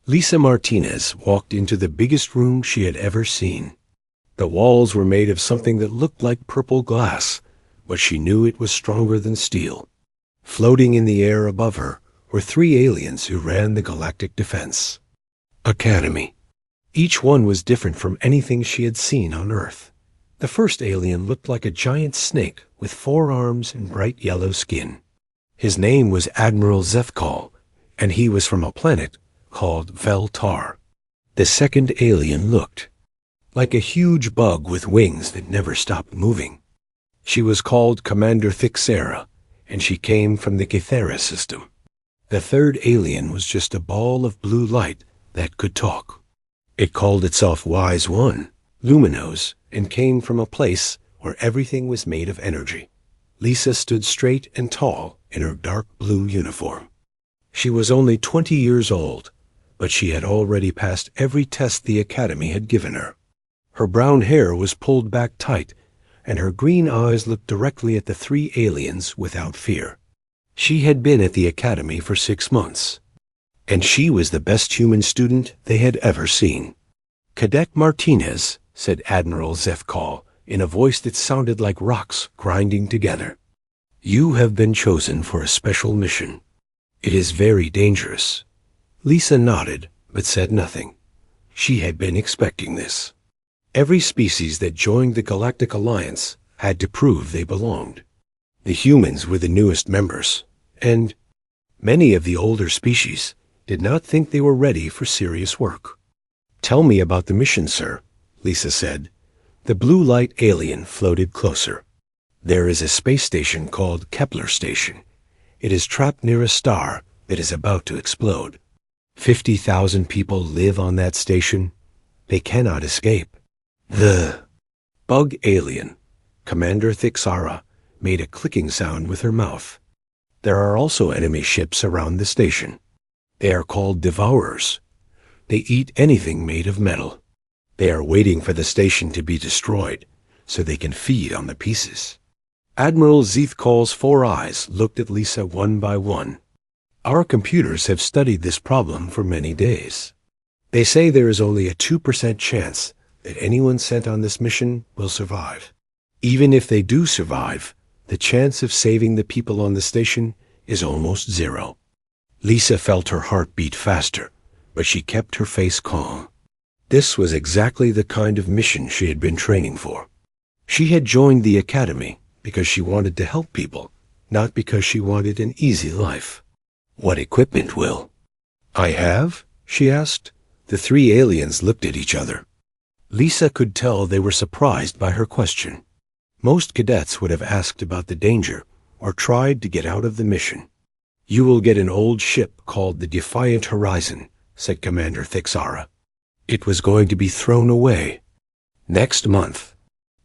Lisa Martinez walked into the biggest room she had ever seen. The walls were made of something that looked like purple glass, but she knew it was stronger than steel. Floating in the air above her were 3 aliens who ran the Galactic Defense Academy. Each one was different from anything she had seen on Earth. The first alien looked like a giant snake with 4 arms and bright yellow skin. His name was Admiral Zethkal, and he was from a planet called Veltar. The second alien looked like a huge bug with wings that never stopped moving. She was called Commander Thixera, and she came from the Cadet system. The third alien was just a ball of blue light that could talk. It called itself Wise One, Luminos, and came from a place where everything was made of energy. Lisa stood straight and tall in her dark blue uniform. She was only 20 years old, but she had already passed every test the Academy had given her. Her brown hair was pulled back tight, and her green eyes looked directly at the 3 aliens without fear. She had been at the Academy for 6 months, and she was the best human student they had ever seen. "Cadet Martinez," said Admiral Zethkal in a voice that sounded like rocks grinding together. "You have been chosen for a special mission. It is very dangerous." Lisa nodded, but said nothing. She had been expecting this. Every species that joined the Galactic Alliance had to prove they belonged. The humans were the newest members, and many of the older species did not think they were ready for serious work. "Tell me about the mission, sir," Lisa said. The blue light alien floated closer. "There is a space station called Kepler Station. It is trapped near a star that is about to explode. 50,000 people live on that station. They cannot escape." The bug alien, Commander Thixera, made a clicking sound with her mouth. "There are also enemy ships around the station. They are called Devourers. They eat anything made of metal. They are waiting for the station to be destroyed so they can feed on the pieces." Admiral Zethkal's 4 eyes looked at Lisa one by one. "Our computers have studied this problem for many days. They say there is only a 2% chance that anyone sent on this mission will survive. Even if they do survive, the chance of saving the people on the station is almost 0. Lisa felt her heart beat faster, but she kept her face calm. This was exactly the kind of mission she had been training for. She had joined the Academy because she wanted to help people, not because she wanted an easy life. "What equipment will I have?" she asked. The 3 aliens looked at each other. Lisa could tell they were surprised by her question. Most cadets would have asked about the danger or tried to get out of the mission. "You will get an old ship called the Defiant Horizon," said Commander Thixera. "It was going to be thrown away next month.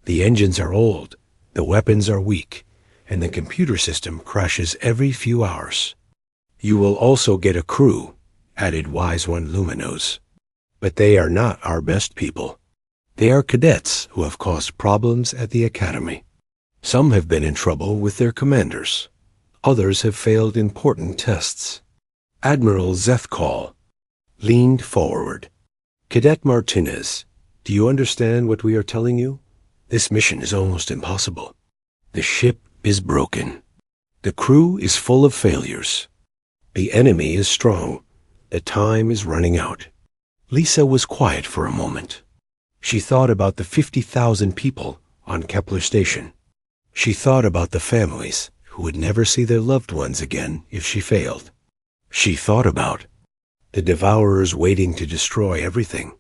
The engines are old, the weapons are weak, and the computer system crashes every few hours. You will also get a crew," added Wise One Luminos. "But they are not our best people. They are cadets who have caused problems at the Academy. Some have been in trouble with their commanders. Others have failed important tests." Admiral Zethkal leaned forward. "Cadet Martinez, do you understand what we are telling you? This mission is almost impossible. The ship is broken. The crew is full of failures. The enemy is strong. The time is running out." Lisa was quiet for a moment. She thought about the 50,000 people on Kepler Station. She thought about the families who would never see their loved ones again if she failed. She thought about the Devourers waiting to destroy everything.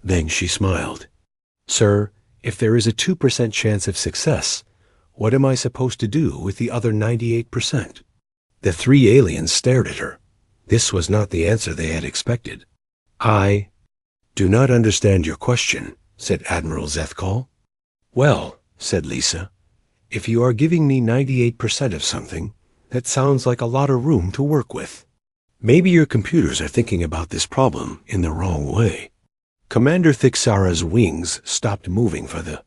Then she smiled. "Sir, if there is a 2% chance of success, what am I supposed to do with the other 98%? The 3 aliens stared at her. This was not the answer they had expected. "I do not understand your question," said Admiral Zethkal. "Well," said Lisa, "if you are giving me 98% of something, that sounds like a lot of room to work with. Maybe your computers are thinking about this problem in the wrong way." Commander Thixera's wings stopped moving for the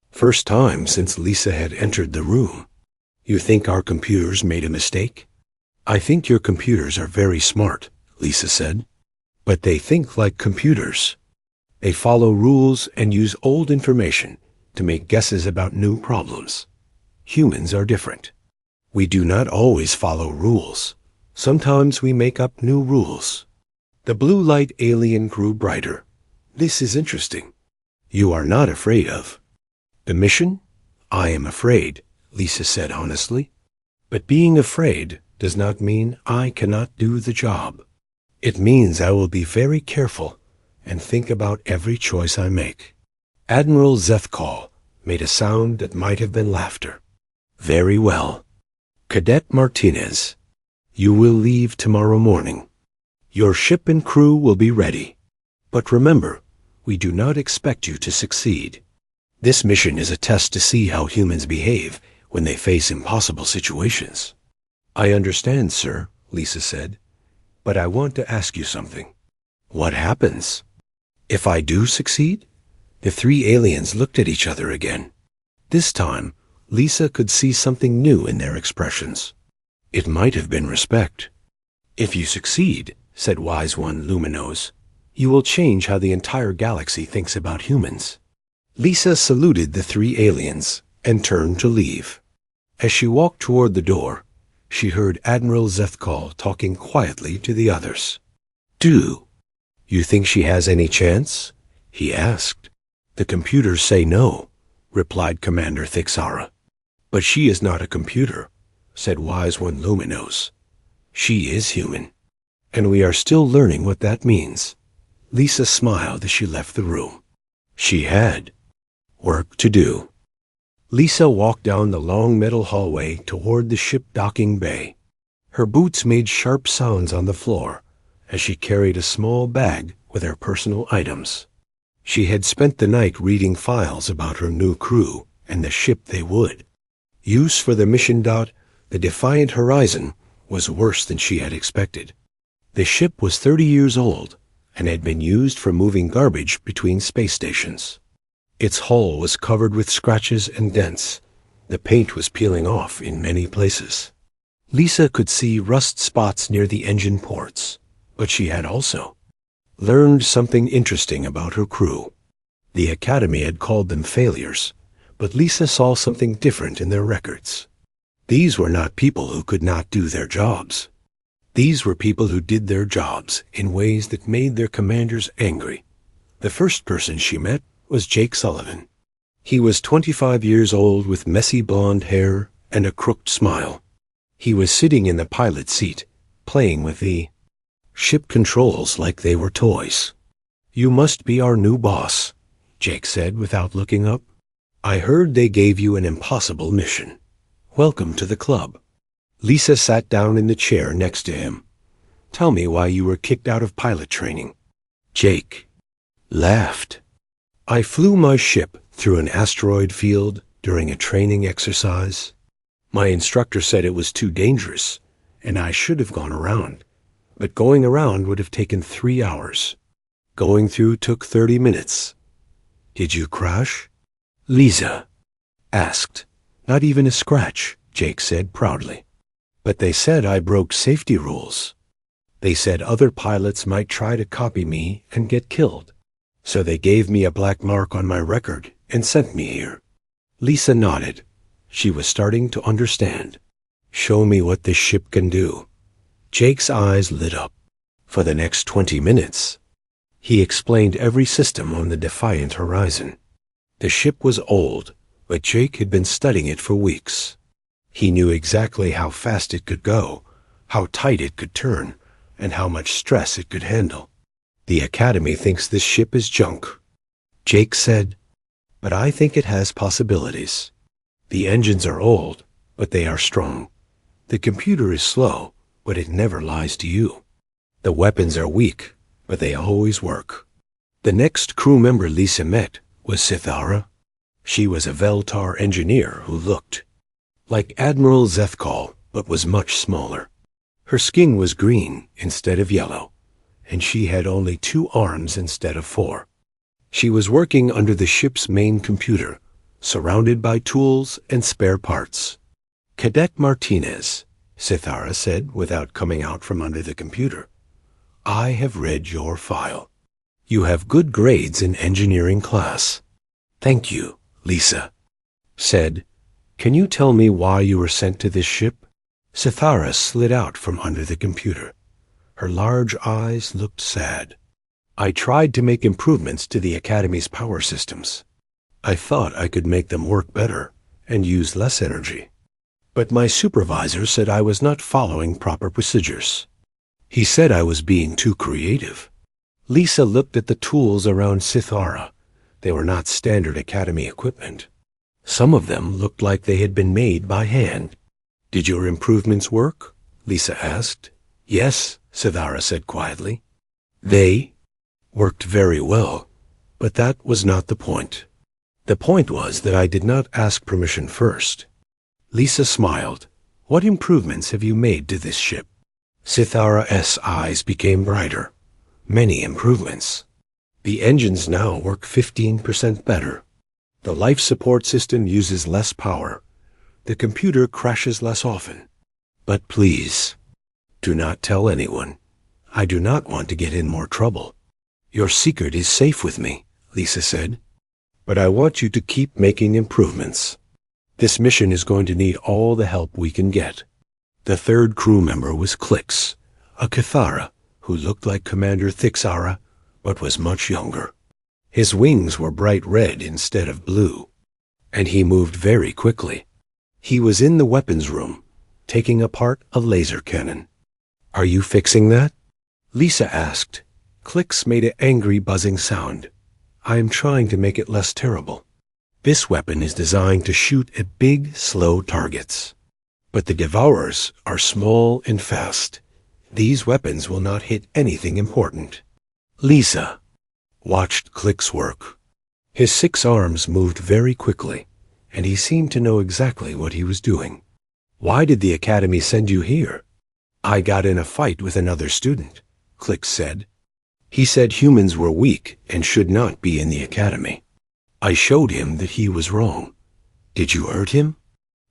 first time since Lisa had entered the room. "You think our computers made a mistake?" "I think your computers are very smart," Lisa said. But they think like computers. They follow rules and use old information to make guesses about new problems. Humans are different. We do not always follow rules. Sometimes we make up new rules. The blue light alien grew brighter. This is interesting. You are not afraid of the mission? I am afraid, Lisa said honestly. But being afraid does not mean I cannot do the job. It means I will be very careful and think about every choice I make. Admiral Zethkal made a sound that might have been laughter. Very well. Cadet Martinez, you will leave tomorrow morning. Your ship and crew will be ready. But remember, we do not expect you to succeed. This mission is a test to see how humans behave when they face impossible situations. I understand, sir, Lisa said, but I want to ask you something. What happens? If I do succeed? The three aliens looked at each other again. This time, Lisa could see something new in their expressions. It might have been respect. If you succeed, said Wise One Luminose, you will change how the entire galaxy thinks about humans. Lisa saluted the three aliens and turned to leave. As she walked toward the door, she heard Admiral Zethkal talking quietly to the others. Do you think she has any chance? He asked. The computers say no, replied Commander Thixara. But she is not a computer, said Wise One Luminose. She is human, and we are still learning what that means. Lisa smiled as she left the room. She had work to do. Lisa walked down the long metal hallway toward the ship docking bay. Her boots made sharp sounds on the floor as she carried a small bag with her personal items. She had spent the night reading files about her new crew and the ship they would use for the mission. The Defiant Horizon was worse than she had expected. The ship was 30 years old and had been used for moving garbage between space stations. Its hull was covered with scratches and dents. The paint was peeling off in many places. Lisa could see rust spots near the engine ports, but she had also learned something interesting about her crew. The Academy had called them failures, but Lisa saw something different in their records. These were not people who could not do their jobs. These were people who did their jobs in ways that made their commanders angry. The first person she met was Jake Sullivan. He was 25 years old with messy blonde hair and a crooked smile. He was sitting in the pilot seat, playing with the ship controls like they were toys. You must be our new boss, Jake said without looking up. I heard they gave you an impossible mission. Welcome to the club. Lisa sat down in the chair next to him. Tell me why you were kicked out of pilot training. Jake laughed. I flew my ship through an asteroid field during a training exercise. My instructor said it was too dangerous, and I should have gone around. But going around would have taken 3 hours. Going through took 30 minutes. Did you crash? Lisa asked. Not even a scratch, Jake said proudly. But they said I broke safety rules. They said other pilots might try to copy me and get killed. So they gave me a black mark on my record and sent me here. Lisa nodded. She was starting to understand. Show me what this ship can do. Jake's eyes lit up. For the next 20 minutes, he explained every system on the Defiant Horizon. The ship was old, but Jake had been studying it for weeks. He knew exactly how fast it could go, how tight it could turn, and how much stress it could handle. The Academy thinks this ship is junk, Jake said, but I think it has possibilities. The engines are old, but they are strong. The computer is slow, but it never lies to you. The weapons are weak, but they always work. The next crew member Lisa met was Sithara. She was a Veltar engineer who looked like Admiral Zethkal, but was much smaller. Her skin was green instead of yellow, and she had only 2 arms instead of 4. She was working under the ship's main computer, surrounded by tools and spare parts. Cadet Martinez, Sithara said without coming out from under the computer. I have read your file. You have good grades in engineering class. Thank you, Lisa said. Can you tell me why you were sent to this ship? Sithara slid out from under the computer. Her large eyes looked sad. I tried to make improvements to the Academy's power systems. I thought I could make them work better and use less energy. But my supervisor said I was not following proper procedures. He said I was being too creative. Lisa looked at the tools around Sithara. They were not standard Academy equipment. Some of them looked like they had been made by hand. Did your improvements work? Lisa asked. Yes, Sithara said quietly. They worked very well, but that was not the point. The point was that I did not ask permission first. Lisa smiled. What improvements have you made to this ship? Sithara's eyes became brighter. Many improvements. The engines now work 15% better. The life support system uses less power. The computer crashes less often. But please, do not tell anyone. I do not want to get in more trouble. Your secret is safe with me, Lisa said. But I want you to keep making improvements. This mission is going to need all the help we can get. The third crew member was Clix, a Cathara who looked like Commander Thixara, but was much younger. His wings were bright red instead of blue, and he moved very quickly. He was in the weapons room, taking apart a laser cannon. Are you fixing that? Lisa asked. Clix made an angry buzzing sound. I am trying to make it less terrible. This weapon is designed to shoot at big, slow targets. But the Devourers are small and fast. These weapons will not hit anything important. Lisa watched Clix work. His 6 arms moved very quickly, and he seemed to know exactly what he was doing. Why did the Academy send you here? I got in a fight with another student, Clix said. He said humans were weak and should not be in the Academy. I showed him that he was wrong. Did you hurt him?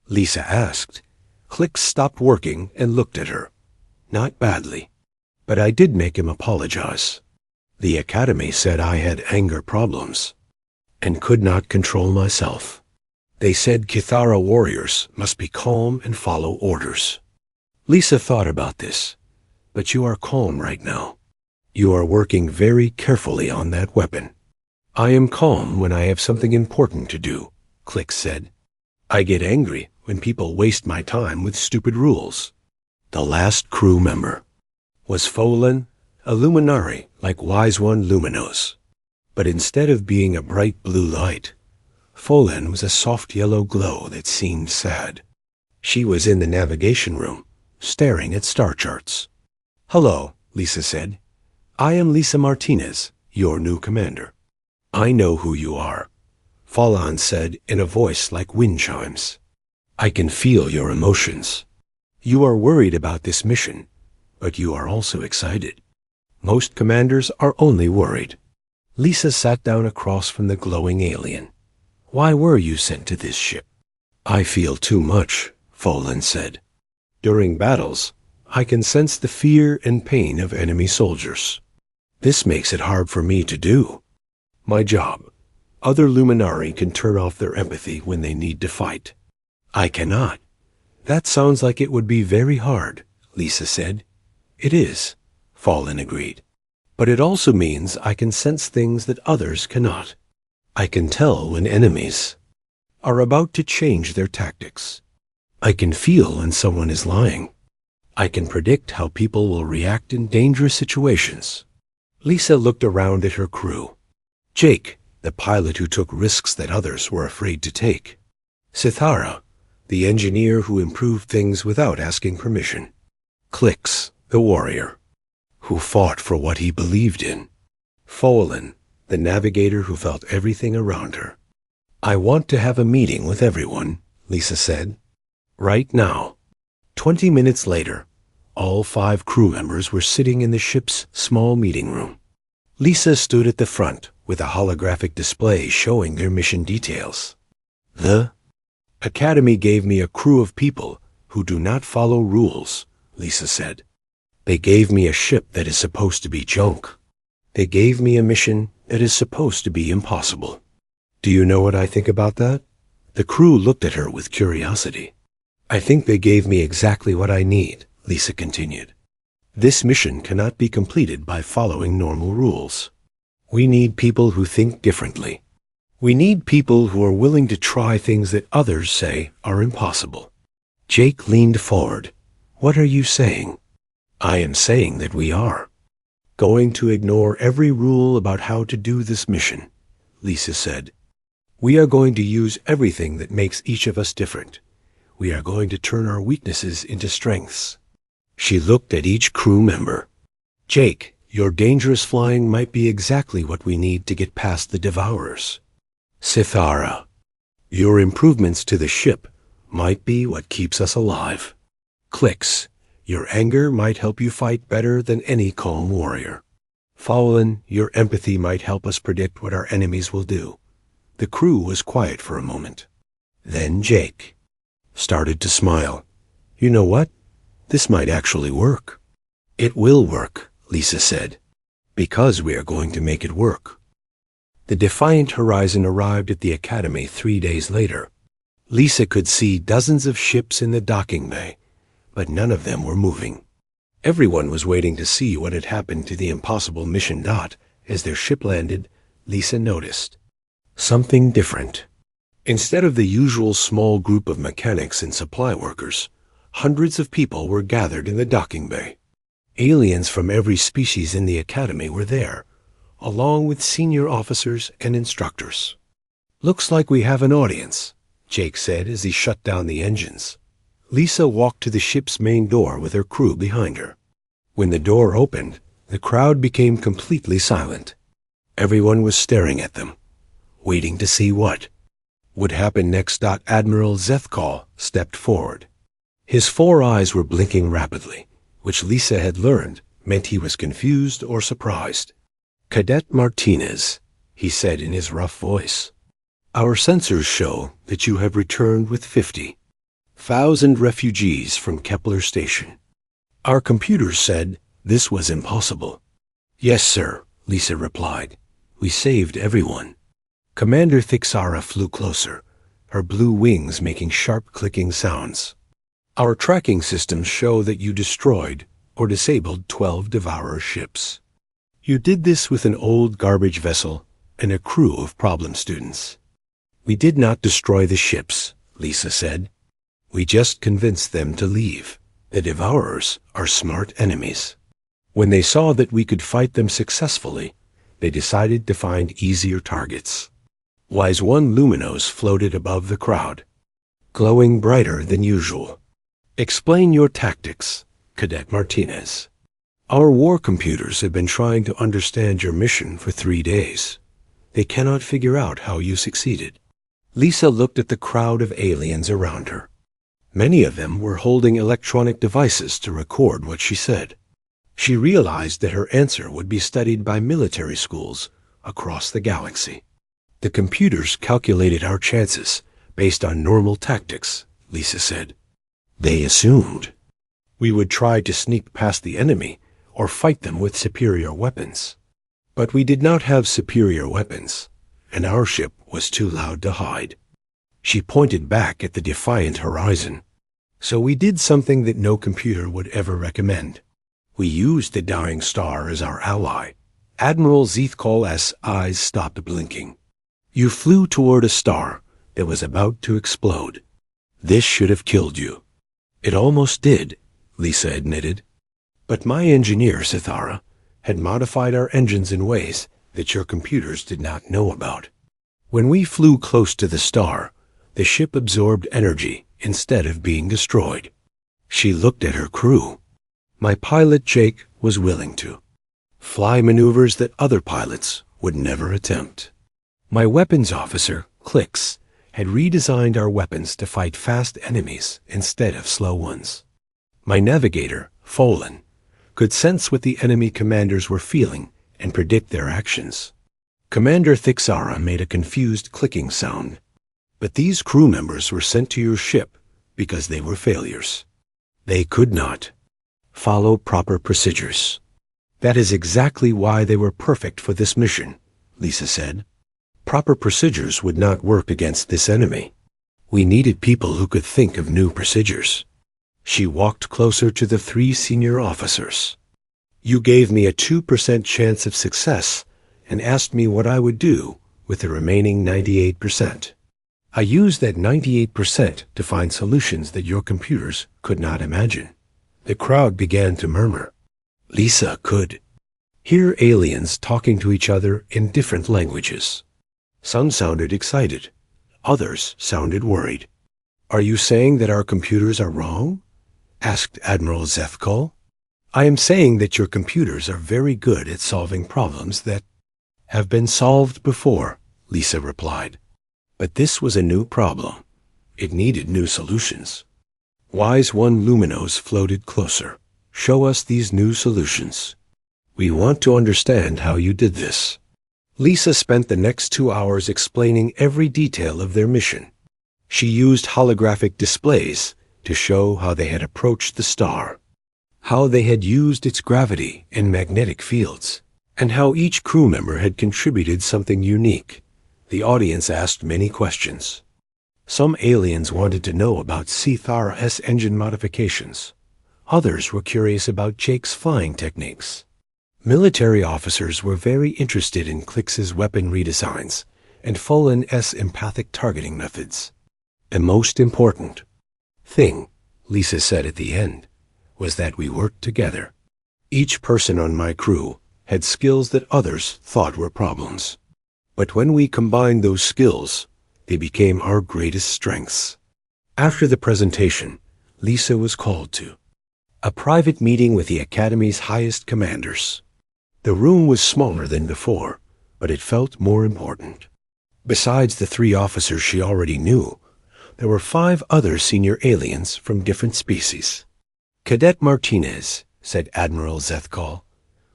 Lisa asked. Clix stopped working and looked at her. Not badly, but I did make him apologize. The Academy said I had anger problems and could not control myself. They said Cathara warriors must be calm and follow orders. Lisa thought about this, but you are calm right now. You are working very carefully on that weapon. I am calm when I have something important to do, Clix said. I get angry when people waste my time with stupid rules. The last crew member was Folan, a luminari like Wise One Luminos. But instead of being a bright blue light, Folan was a soft yellow glow that seemed sad. She was in the navigation room, staring at star charts. Hello, Lisa said. I am Lisa Martinez, your new commander. I know who you are, Folan said in a voice like wind chimes. I can feel your emotions. You are worried about this mission, but you are also excited. Most commanders are only worried. Lisa sat down across from the glowing alien. Why were you sent to this ship? I feel too much, Folan said. During battles, I can sense the fear and pain of enemy soldiers. This makes it hard for me to do. My job. Other Luminari can turn off their empathy when they need to fight. I cannot. That sounds like it would be very hard, Lisa said. It is, Folan agreed. But it also means I can sense things that others cannot. I can tell when enemies are about to change their tactics. I can feel when someone is lying. I can predict how people will react in dangerous situations. Lisa looked around at her crew. Jake, the pilot who took risks that others were afraid to take. Sithara, the engineer who improved things without asking permission. Clix, the warrior, who fought for what he believed in. Folan, the navigator who felt everything around her. I want to have a meeting with everyone, Lisa said. Right now. 20 minutes later, all 5 crew members were sitting in the ship's small meeting room. Lisa stood at the front with a holographic display showing their mission details. The Academy gave me a crew of people who do not follow rules, Lisa said. They gave me a ship that is supposed to be junk. They gave me a mission that is supposed to be impossible. Do you know what I think about that? The crew looked at her with curiosity. I think they gave me exactly what I need, Lisa continued. This mission cannot be completed by following normal rules. We need people who think differently. We need people who are willing to try things that others say are impossible. Jake leaned forward. What are you saying? I am saying that we are going to ignore every rule about how to do this mission, Lisa said. We are going to use everything that makes each of us different. We are going to turn our weaknesses into strengths. She looked at each crew member. Jake, your dangerous flying might be exactly what we need to get past the Devourers. Sithara, your improvements to the ship might be what keeps us alive. Clicks, your anger might help you fight better than any calm warrior. Fowlin, your empathy might help us predict what our enemies will do. The crew was quiet for a moment. Then Jake started to smile. You know what? This might actually work. It will work, Lisa said, because we are going to make it work. The Defiant Horizon arrived at the Academy 3 days later. Lisa could see dozens of ships in the docking bay, but none of them were moving. Everyone was waiting to see what had happened to the impossible mission dot. As their ship landed, Lisa noticed something different. Instead of the usual small group of mechanics and supply workers, hundreds of people were gathered in the docking bay. Aliens from every species in the Academy were there, along with senior officers and instructors. Looks like we have an audience, Jake said as he shut down the engines. Lisa walked to the ship's main door with her crew behind her. When the door opened, the crowd became completely silent. Everyone was staring at them, waiting to see what would happen next. Admiral Zethkal stepped forward. His 4 eyes were blinking rapidly, which Lisa had learned meant he was confused or surprised. Cadet Martinez, he said in his rough voice, our sensors show that you have returned with 50,000 refugees from Kepler Station. Our computers said this was impossible. Yes, sir, Lisa replied. We saved everyone. Commander Thixara flew closer, her blue wings making sharp clicking sounds. Our tracking systems show that you destroyed or disabled 12 Devourer ships. You did this with an old garbage vessel and a crew of problem students. We did not destroy the ships, Lisa said. We just convinced them to leave. The Devourers are smart enemies. When they saw that we could fight them successfully, they decided to find easier targets. Wise 1 Luminos floated above the crowd, glowing brighter than usual. Explain your tactics, Cadet Martinez. Our war computers have been trying to understand your mission for 3 days. They cannot figure out how you succeeded. Lisa looked at the crowd of aliens around her. Many of them were holding electronic devices to record what she said. She realized that her answer would be studied by military schools across the galaxy. The computers calculated our chances based on normal tactics, Lisa said. They assumed we would try to sneak past the enemy or fight them with superior weapons. But we did not have superior weapons, and our ship was too loud to hide. She pointed back at the Defiant Horizon. So we did something that no computer would ever recommend. We used the dying star as our ally. Admiral Zethkal's eyes stopped blinking. You flew toward a star that was about to explode. This should have killed you. It almost did, Lisa admitted. But my engineer, Sithara, had modified our engines in ways that your computers did not know about. When we flew close to the star, the ship absorbed energy instead of being destroyed. She looked at her crew. My pilot, Jake, was willing to fly maneuvers that other pilots would never attempt. My weapons officer, Clicks, had redesigned our weapons to fight fast enemies instead of slow ones. My navigator, Folan, could sense what the enemy commanders were feeling and predict their actions. Commander Thixara made a confused clicking sound. But these crew members were sent to your ship because they were failures. They could not Follow proper procedures. That is exactly why they were perfect for this mission, Lisa said. Proper procedures would not work against this enemy. We needed people who could think of new procedures. She walked closer to the 3 senior officers. You gave me a 2% chance of success and asked me what I would do with the remaining 98%. I used that 98% to find solutions that your computers could not imagine. The crowd began to murmur. Lisa could hear aliens talking to each other in different languages. Some sounded excited. Others sounded worried. Are you saying that our computers are wrong? Asked Admiral Zethkal. I am saying that your computers are very good at solving problems that have been solved before, Lisa replied. But this was a new problem. It needed new solutions. Wise One Luminos floated closer. Show us these new solutions. We want to understand how you did this. Lisa spent the next 2 hours explaining every detail of their mission. She used holographic displays to show how they had approached the star, how they had used its gravity and magnetic fields, and how each crew member had contributed something unique. The audience asked many questions. Some aliens wanted to know about Cthulhu's engine modifications. Others were curious about Jake's flying techniques. Military officers were very interested in Clix's weapon redesigns and Folan's empathic targeting methods. The most important thing, Lisa said at the end, was that we worked together. Each person on my crew had skills that others thought were problems. But when we combined those skills, they became our greatest strengths. After the presentation, Lisa was called to a private meeting with the Academy's highest commanders. The room was smaller than before, but it felt more important. Besides the 3 officers she already knew, there were 5 other senior aliens from different species. Cadet Martinez, said Admiral Zethkal,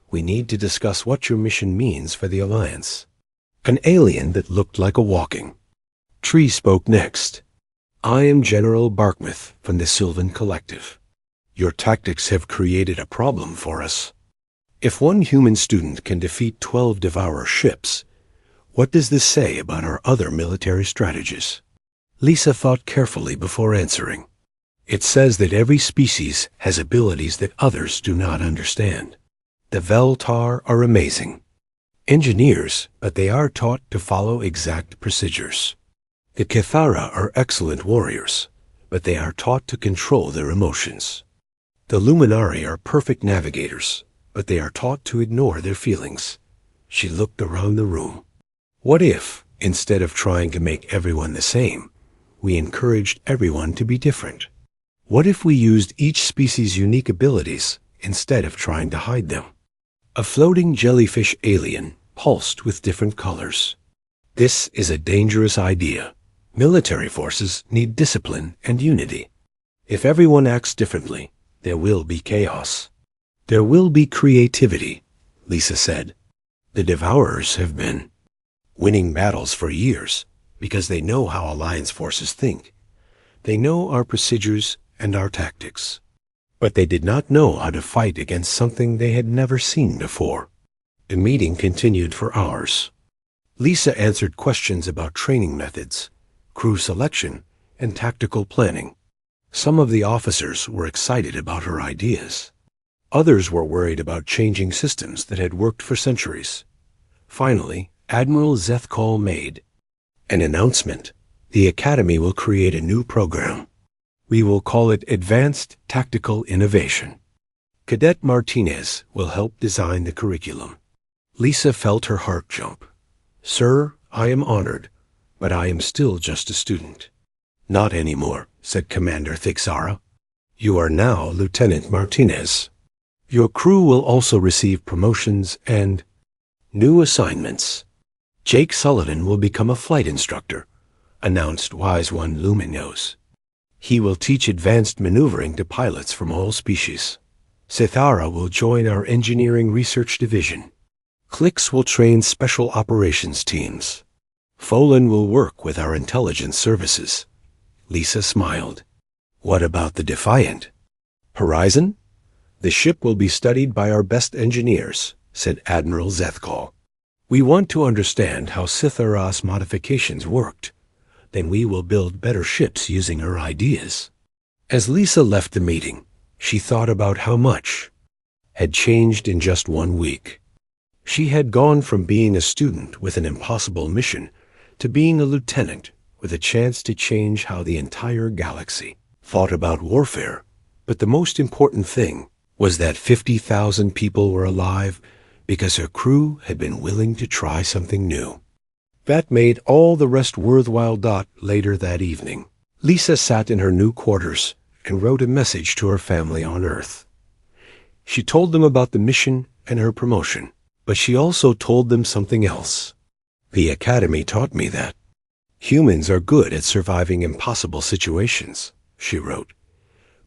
we need to discuss what your mission means for the Alliance. An alien that looked like a walking tree spoke next. I am General Barkmouth from the Sylvan Collective. Your tactics have created a problem for us. If one human student can defeat 12 Devourer ships, what does this say about our other military strategies? Lisa thought carefully before answering. It says that every species has abilities that others do not understand. The Veltar are amazing engineers, but they are taught to follow exact procedures. The Cathara are excellent warriors, but they are taught to control their emotions. The Luminari are perfect navigators, but they are taught to ignore their feelings. She looked around the room. What if, instead of trying to make everyone the same, we encouraged everyone to be different? What if we used each species' unique abilities instead of trying to hide them? A floating jellyfish alien pulsed with different colors. This is a dangerous idea. Military forces need discipline and unity. If everyone acts differently, there will be chaos. There will be creativity, Lisa said. The Devourers have been winning battles for years because they know how Alliance forces think. They know our procedures and our tactics. But they did not know how to fight against something they had never seen before. The meeting continued for hours. Lisa answered questions about training methods, crew selection, and tactical planning. Some of the officers were excited about her ideas. Others were worried about changing systems that had worked for centuries. Finally, Admiral Zethkal made an announcement. The Academy will create a new program. We will call it Advanced Tactical Innovation. Cadet Martinez will help design the curriculum. Lisa felt her heart jump. Sir, I am honored, but I am still just a student. Not anymore, said Commander Thixara. You are now Lieutenant Martinez. Your crew will also receive promotions and new assignments. Jake Sullivan will become a flight instructor, announced Wise One Luminos. He will teach advanced maneuvering to pilots from all species. Cthulhu will join our engineering research division. Clix will train special operations teams. Folan will work with our intelligence services. Lisa smiled. What about the Defiant? Horizon? "The ship will be studied by our best engineers," said Admiral Zethkal. "We want to understand how Sithara's modifications worked. Then we will build better ships using her ideas." As Lisa left the meeting, she thought about how much had changed in just 1 week. She had gone from being a student with an impossible mission to being a lieutenant with a chance to change how the entire galaxy thought about warfare. But the most important thing was that 50,000 people were alive because her crew had been willing to try something new. That made all the rest worthwhile. Later that evening, Lisa sat in her new quarters and wrote a message to her family on Earth. She told them about the mission and her promotion, but she also told them something else. "The Academy taught me that humans are good at surviving impossible situations," she wrote.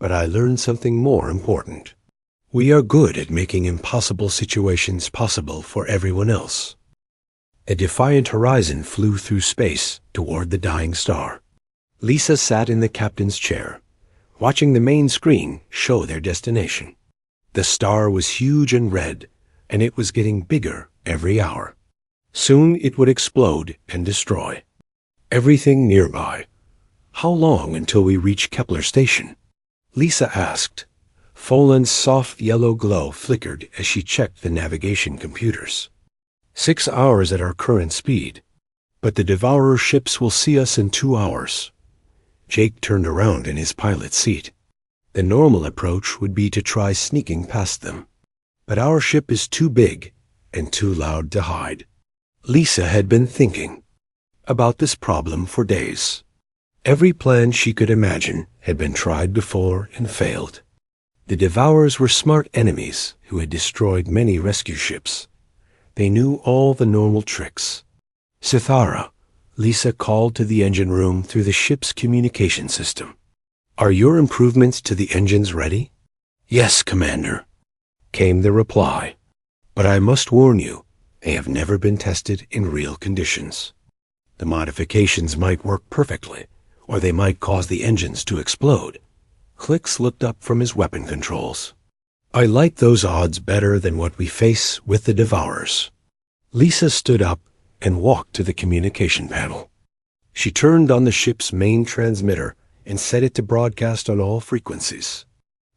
"But I learned something more important. We are good at making impossible situations possible for everyone else." A defiant horizon flew through space toward the dying star. Lisa sat in the captain's chair, watching the main screen show their destination. The star was huge and red, and it was getting bigger every hour. Soon it would explode and destroy everything nearby. "How long until we reach Kepler Station?" Lisa asked. Folan's soft yellow glow flickered as she checked the navigation computers. 6 hours at our current speed. But the Devourer ships will see us in 2 hours. Jake turned around in his pilot's seat. The normal approach would be to try sneaking past them. But our ship is too big and too loud to hide. Lisa had been thinking about this problem for days. Every plan she could imagine had been tried before and failed. The Devourers were smart enemies who had destroyed many rescue ships. They knew all the normal tricks. "Sithara," Lisa called to the engine room through the ship's communication system. "Are your improvements to the engines ready?" "Yes, Commander," came the reply. "But I must warn you, they have never been tested in real conditions. The modifications might work perfectly, or they might cause the engines to explode." Clicks looked up from his weapon controls. "I like those odds better than what we face with the Devourers." Lisa stood up and walked to the communication panel. She turned on the ship's main transmitter and set it to broadcast on all frequencies.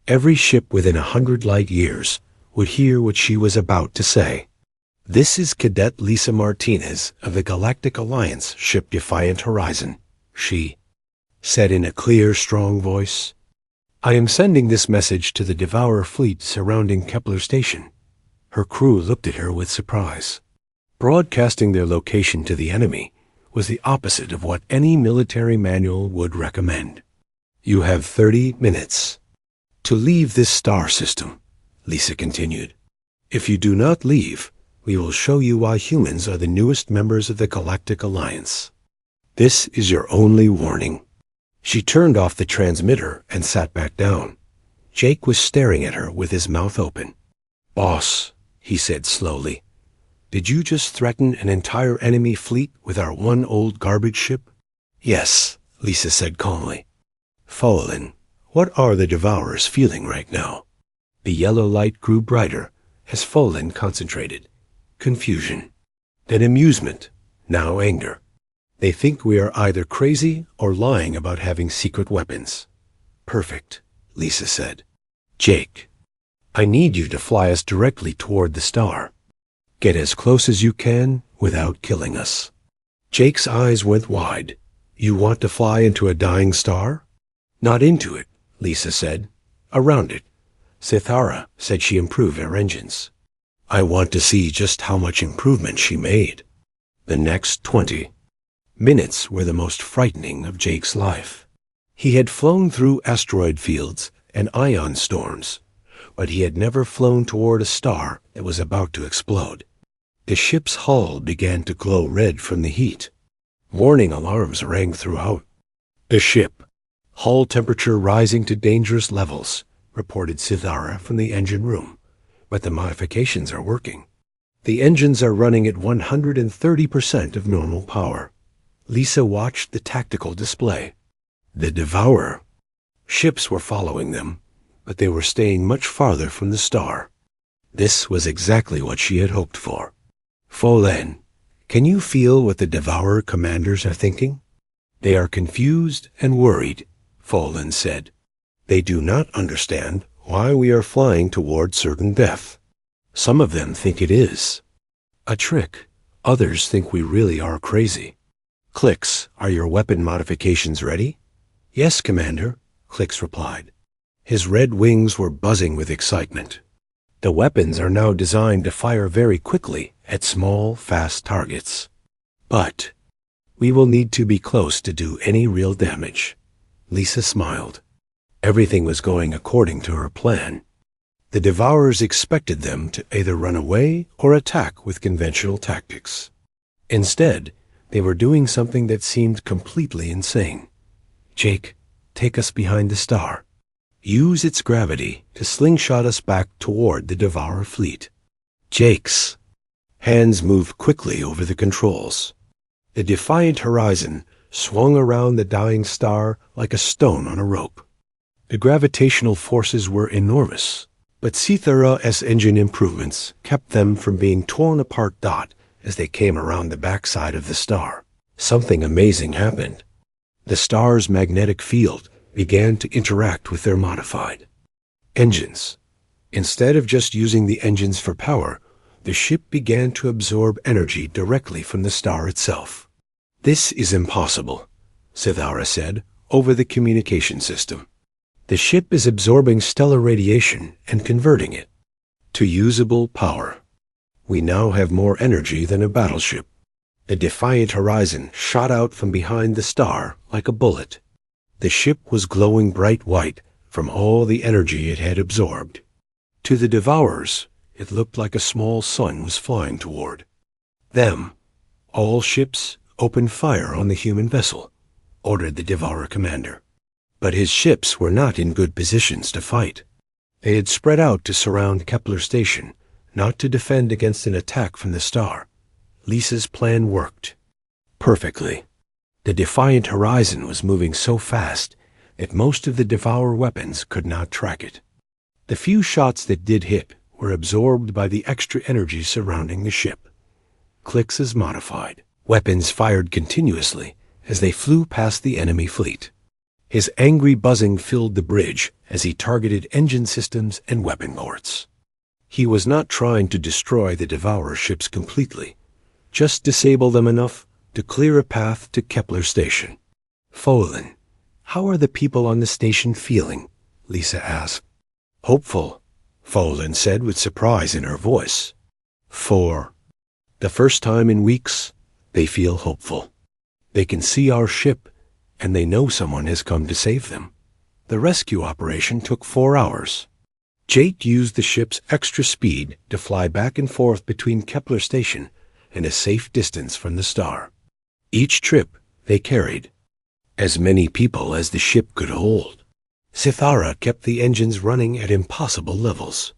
Every ship within 100 light years would hear what she was about to say. "This is Cadet Lisa Martinez of the Galactic Alliance ship Defiant Horizon," she said in a clear, strong voice. "I am sending this message to the Devourer fleet surrounding Kepler Station." Her crew looked at her with surprise. Broadcasting their location to the enemy was the opposite of what any military manual would recommend. "You have 30 minutes to leave this star system," Lisa continued. "If you do not leave, we will show you why humans are the newest members of the Galactic Alliance. This is your only warning." She turned off the transmitter and sat back down. Jake was staring at her with his mouth open. "Boss," he said slowly, "did you just threaten an entire enemy fleet with our one old garbage ship?" "Yes," Lisa said calmly. "Folan, what are the Devourers feeling right now?" The yellow light grew brighter as Folan concentrated. "Confusion, then amusement, now anger. They think we are either crazy or lying about having secret weapons." "Perfect," Lisa said. "Jake, I need you to fly us directly toward the star. Get as close as you can without killing us." Jake's eyes went wide. "You want to fly into a dying star?" "Not into it," Lisa said. "Around it. Sithara said she improved our engines. I want to see just how much improvement she made." The next 20 minutes were the most frightening of Jake's life. He had flown through asteroid fields and ion storms, but he had never flown toward a star that was about to explode. The ship's hull began to glow red from the heat. Warning alarms rang throughout the ship. "Hull temperature rising to dangerous levels," reported Sithara from the engine room. "But the modifications are working. The engines are running at 130% of normal power." Lisa watched the tactical display. The Devourer ships were following them, but they were staying much farther from the star. This was exactly what she had hoped for. Folan, can you feel what the Devourer commanders are thinking? They are confused and worried, Folan said. They do not understand why we are flying toward certain death. Some of them think it is a trick. Others think we really are crazy. Clix, are your weapon modifications ready? Yes, Commander, Clix replied. His red wings were buzzing with excitement. The weapons are now designed to fire very quickly at small, fast targets. But we will need to be close to do any real damage. Lisa smiled. Everything was going according to her plan. The Devourers expected them to either run away or attack with conventional tactics. Instead, they were doing something that seemed completely insane. Jake, take us behind the star. Use its gravity to slingshot us back toward the Devourer fleet. Jake's hands moved quickly over the controls. The defiant horizon swung around the dying star like a stone on a rope. The gravitational forces were enormous, but Cithara's engine improvements kept them from being torn apart as they came around the backside of the star. Something amazing happened. The star's magnetic field began to interact with their modified engines. Instead of just using the engines for power, the ship began to absorb energy directly from the star itself. This is impossible, Cithara said, over the communication system. The ship is absorbing stellar radiation and converting it to usable power. We now have more energy than a battleship. The defiant horizon shot out from behind the star like a bullet. The ship was glowing bright white from all the energy it had absorbed. To the Devourers, it looked like a small sun was flying toward them. All ships open fire on the human vessel, ordered the Devourer commander. But his ships were not in good positions to fight. They had spread out to surround Kepler Station, not to defend against an attack from the star. Lisa's plan worked perfectly. The defiant horizon was moving so fast that most of the Devourer weapons could not track it. The few shots that did hit were absorbed by the extra energy surrounding the ship. Clix's modified weapons fired continuously as they flew past the enemy fleet. His angry buzzing filled the bridge as he targeted engine systems and weapon ports. He was not trying to destroy the Devourer ships completely, just disable them enough to clear a path to Kepler Station. Folan, how are the people on the station feeling? Lisa asked. Hopeful, Folan said with surprise in her voice. For the first time in weeks, they feel hopeful. They can see our ship, and they know someone has come to save them. The rescue operation took 4 hours. Jake used the ship's extra speed to fly back and forth between Kepler Station and a safe distance from the star. Each trip, they carried as many people as the ship could hold. Cithara kept the engines running at impossible levels.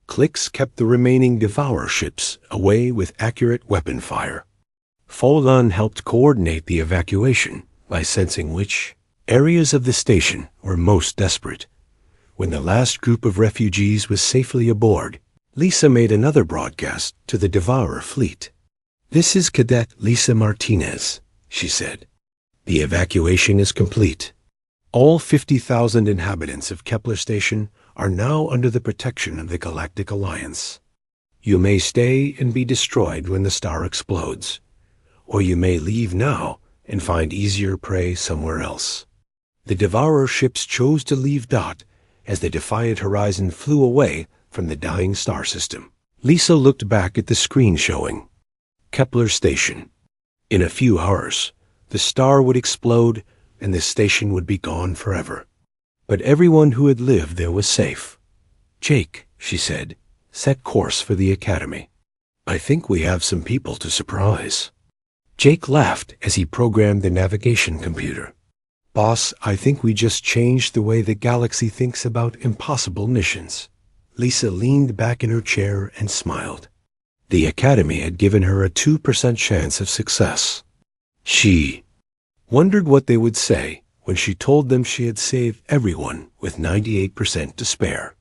Clix kept the remaining Devourer ships away with accurate weapon fire. Folan helped coordinate the evacuation by sensing which areas of the station were most desperate. When the last group of refugees was safely aboard, Lisa made another broadcast to the Devourer fleet. "This is Cadet Lisa Martinez," she said. "The evacuation is complete. All 50,000 inhabitants of Kepler Station are now under the protection of the Galactic Alliance. You may stay and be destroyed when the star explodes, or you may leave now and find easier prey somewhere else." The Devourer ships chose to leave as the defiant horizon flew away from the dying star system. Lisa looked back at the screen showing Kepler Station. In a few hours, the star would explode and the station would be gone forever. But everyone who had lived there was safe. "Jake," she said, "set course for the academy. I think we have some people to surprise." Jake laughed as he programmed the navigation computer. "Boss, I think we just changed the way the galaxy thinks about impossible missions." Lisa leaned back in her chair and smiled. The academy had given her a 2% chance of success. She wondered what they would say when she told them she had saved everyone with 98% to spare.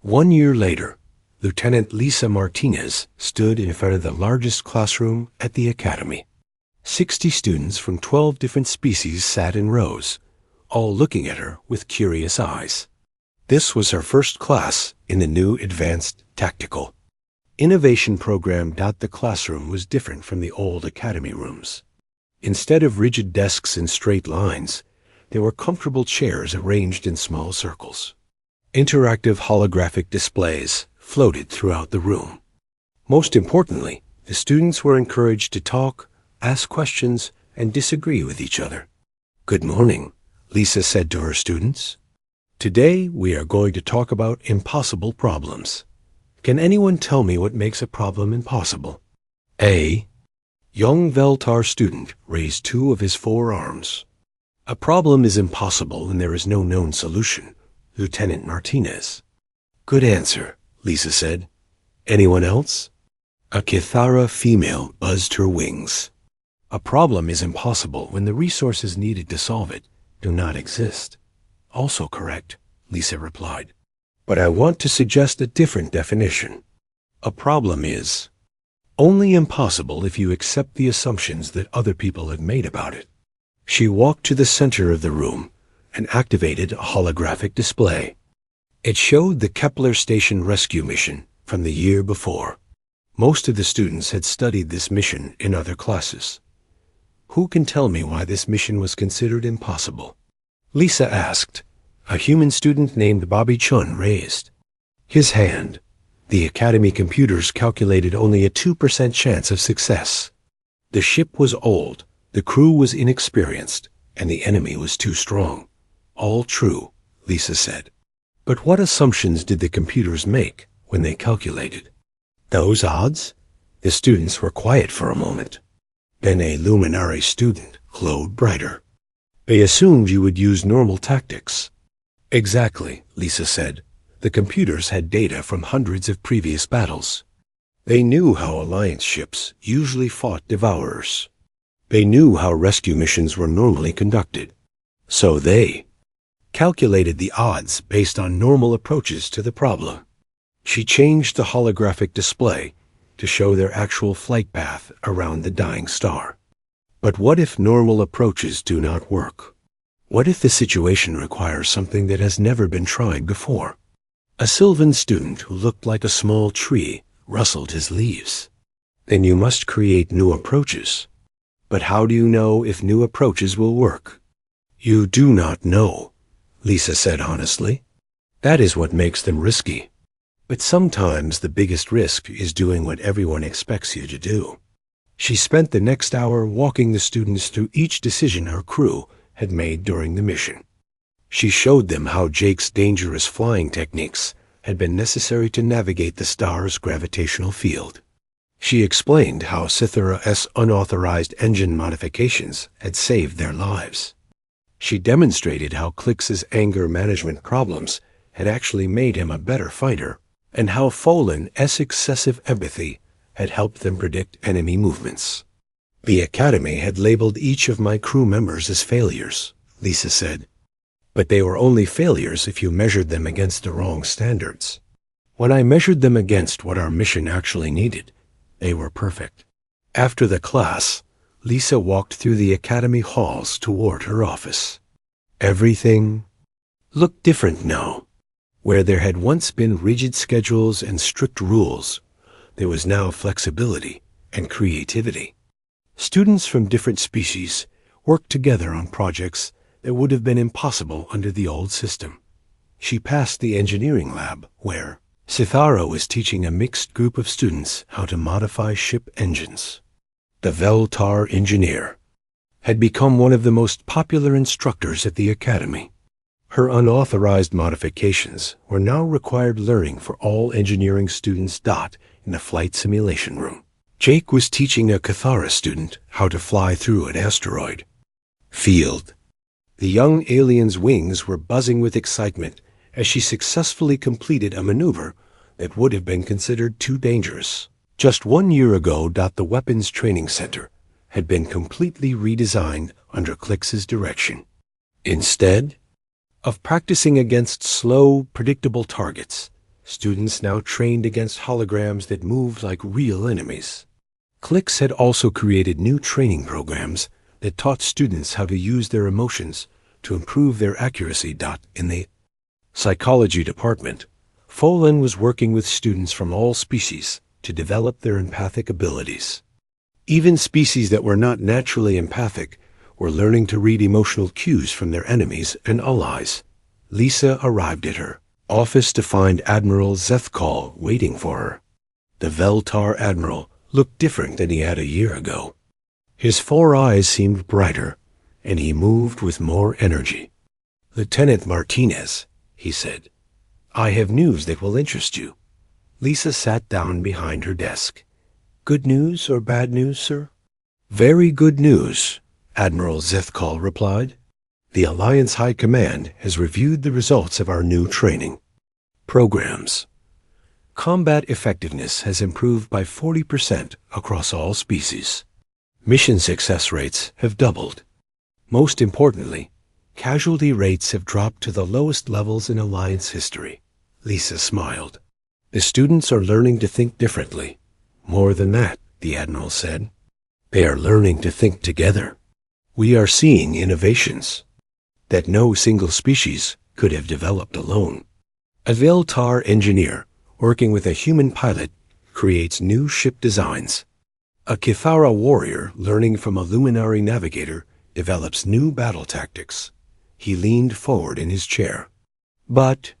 1 year later, Lieutenant Lisa Martinez stood in front of the largest classroom at the academy. 60 students from 12 different species sat in rows, all looking at her with curious eyes. This was her first class in the new Advanced Tactical Innovation program. The classroom was different from the old academy rooms. Instead of rigid desks in straight lines, there were comfortable chairs arranged in small circles. Interactive holographic displays floated throughout the room. Most importantly, the students were encouraged to talk, ask questions, and disagree with each other. "Good morning," Lisa said to her students. "Today we are going to talk about impossible problems. Can anyone tell me what makes a problem impossible?" A young Veltar student raised 2 of his 4 arms. "A problem is impossible when there is no known solution, Lieutenant Martinez." "Good answer," Lisa said. "Anyone else?" A Kithara female buzzed her wings. "A problem is impossible when the resources needed to solve it do not exist." "Also correct," Lisa replied. "But I want to suggest a different definition. A problem is only impossible if you accept the assumptions that other people have made about it." She walked to the center of the room and activated a holographic display. It showed the Kepler Station rescue mission from the year before. Most of the students had studied this mission in other classes. "Who can tell me why this mission was considered impossible?" Lisa asked. A human student named Bobby Chun raised his hand. The academy computers calculated only a 2% chance of success. The ship was old, the crew was inexperienced, and the enemy was too strong. All true, Lisa said. But what assumptions did the computers make when they calculated those odds? The students were quiet for a moment. Then a luminary student glowed brighter. "They assumed you would use normal tactics." "Exactly," Lisa said. "The computers had data from hundreds of previous battles. They knew how Alliance ships usually fought Devourers. They knew how rescue missions were normally conducted. So they calculated the odds based on normal approaches to the problem." She changed the holographic display to show their actual flight path around the dying star. But what if normal approaches do not work? What if the situation requires something that has never been tried before? A Sylvan student who looked like a small tree rustled his leaves. "Then you must create new approaches." "But how do you know if new approaches will work?" "You do not know," Lisa said honestly. "That is what makes them risky. But sometimes the biggest risk is doing what everyone expects you to do." She spent the next hour walking the students through each decision her crew had made during the mission. She showed them how Jake's dangerous flying techniques had been necessary to navigate the star's gravitational field. She explained how Cythera's unauthorized engine modifications had saved their lives. She demonstrated how Clix's anger management problems had actually made him a better fighter, and how Folan's excessive empathy had helped them predict enemy movements. "The Academy had labeled each of my crew members as failures," Lisa said. "But they were only failures if you measured them against the wrong standards. When I measured them against what our mission actually needed, they were perfect." After the class, Lisa walked through the Academy halls toward her office. Everything looked different now. Where there had once been rigid schedules and strict rules, there was now flexibility and creativity. Students from different species worked together on projects that would have been impossible under the old system. She passed the engineering lab where Cythera was teaching a mixed group of students how to modify ship engines. The Veltar engineer had become one of the most popular instructors at the Academy. Her unauthorized modifications were now required learning for all engineering students. In the flight simulation room, Jake was teaching a Cathara student how to fly through an asteroid field. The young alien's wings were buzzing with excitement as she successfully completed a maneuver that would have been considered too dangerous. Just 1 year ago, the Weapons Training Center had been completely redesigned under Clix's direction. Instead of practicing against slow, predictable targets, students now trained against holograms that moved like real enemies. Clix had also created new training programs that taught students how to use their emotions to improve their accuracy. In the psychology department, Folan was working with students from all species to develop their empathic abilities. Even species that were not naturally empathic were learning to read emotional cues from their enemies and allies. Lisa arrived at her office to find Admiral Zethkal waiting for her. The Veltar Admiral looked different than he had a year ago. His 4 eyes seemed brighter, and he moved with more energy. "Lieutenant Martinez," he said, "I have news that will interest you." Lisa sat down behind her desk. "Good news or bad news, sir?" "Very good news," Admiral Zethkal replied. "The Alliance High Command has reviewed the results of our new training programs. Combat effectiveness has improved by 40% across all species. Mission success rates have doubled. Most importantly, casualty rates have dropped to the lowest levels in Alliance history." Lisa smiled. "The students are learning to think differently. More than that," the Admiral said. "They are learning to think together. We are seeing innovations that no single species could have developed alone. A Veltar engineer working with a human pilot creates new ship designs. A Kithara warrior learning from a luminary navigator develops new battle tactics." He leaned forward in his chair. "But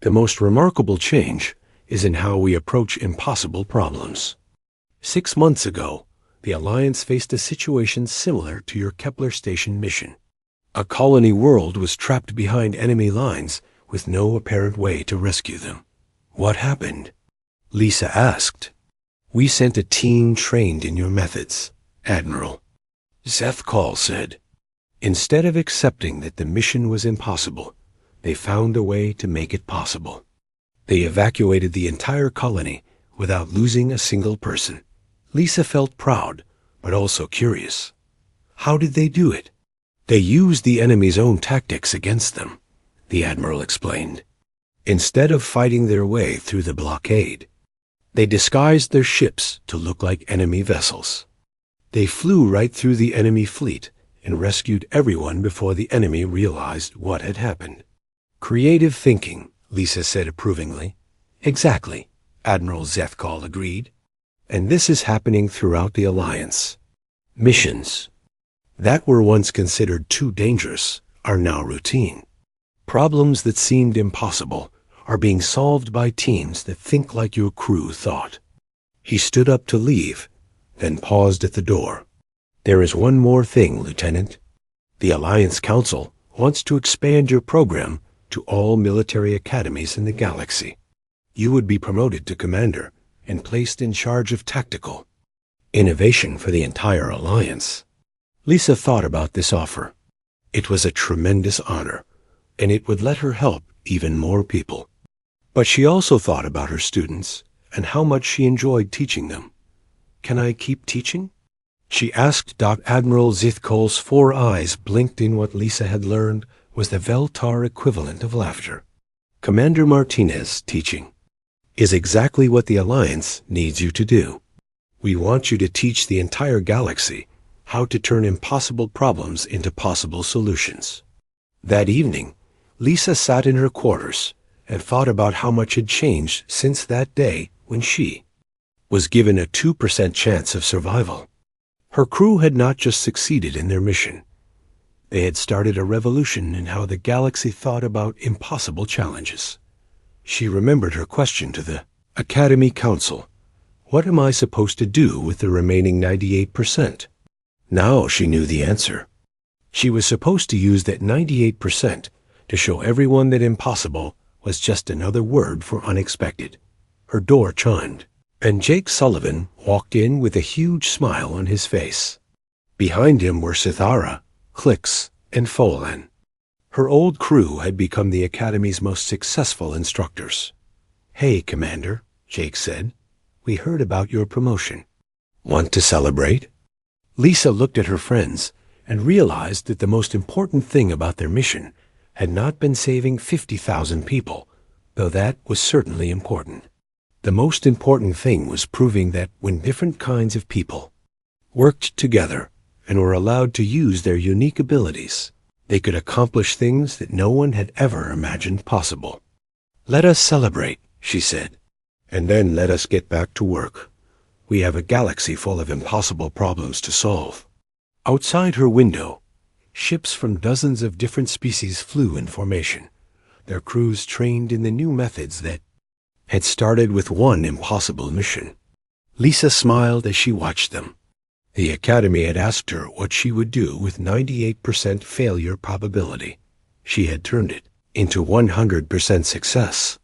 the most remarkable change is in how we approach impossible problems. 6 months ago, the Alliance faced a situation similar to your Kepler Station mission. A colony world was trapped behind enemy lines with no apparent way to rescue them. What happened?" Lisa asked. "We sent a team trained in your methods, Admiral," Zethkal said. "Instead of accepting that the mission was impossible, they found a way to make it possible. They evacuated the entire colony without losing a single person." Lisa felt proud, but also curious. How did they do it? "They used the enemy's own tactics against them," the Admiral explained. "Instead of fighting their way through the blockade, they disguised their ships to look like enemy vessels. They flew right through the enemy fleet and rescued everyone before the enemy realized what had happened." "Creative thinking," Lisa said approvingly. "Exactly," Admiral Zethkal agreed. "And this is happening throughout the Alliance. Missions that were once considered too dangerous are now routine. Problems that seemed impossible are being solved by teams that think like your crew thought." He stood up to leave, then paused at the door. "There is one more thing, Lieutenant. The Alliance Council wants to expand your program to all military academies in the galaxy. You would be promoted to commander and placed in charge of tactical innovation for the entire Alliance." Lisa thought about this offer. It was a tremendous honor, and it would let her help even more people. But she also thought about her students and how much she enjoyed teaching them. "Can I keep teaching?" she asked. Admiral Zithkal's 4 eyes blinked in what Lisa had learned was the Veltar equivalent of laughter. "Commander Martinez, teaching is exactly what the Alliance needs you to do. We want you to teach the entire galaxy how to turn impossible problems into possible solutions." That evening, Lisa sat in her quarters and thought about how much had changed since that day when she was given a 2% chance of survival. Her crew had not just succeeded in their mission. They had started a revolution in how the galaxy thought about impossible challenges. She remembered her question to the Academy Council. What am I supposed to do with the remaining 98%? Now she knew the answer. She was supposed to use that 98% to show everyone that impossible was just another word for unexpected. Her door chimed, and Jake Sullivan walked in with a huge smile on his face. Behind him were Sithara, Clix, and Folan. Her old crew had become the Academy's most successful instructors. "Hey, Commander," Jake said. "We heard about your promotion. Want to celebrate?" Lisa looked at her friends and realized that the most important thing about their mission had not been saving 50,000 people, though that was certainly important. The most important thing was proving that when different kinds of people worked together and were allowed to use their unique abilities, they could accomplish things that no one had ever imagined possible. "Let us celebrate," she said, "and then let us get back to work. We have a galaxy full of impossible problems to solve." Outside her window, ships from dozens of different species flew in formation, their crews trained in the new methods that had started with one impossible mission. Lisa smiled as she watched them. The Academy had asked her what she would do with 98% failure probability. She had turned it into 100% success.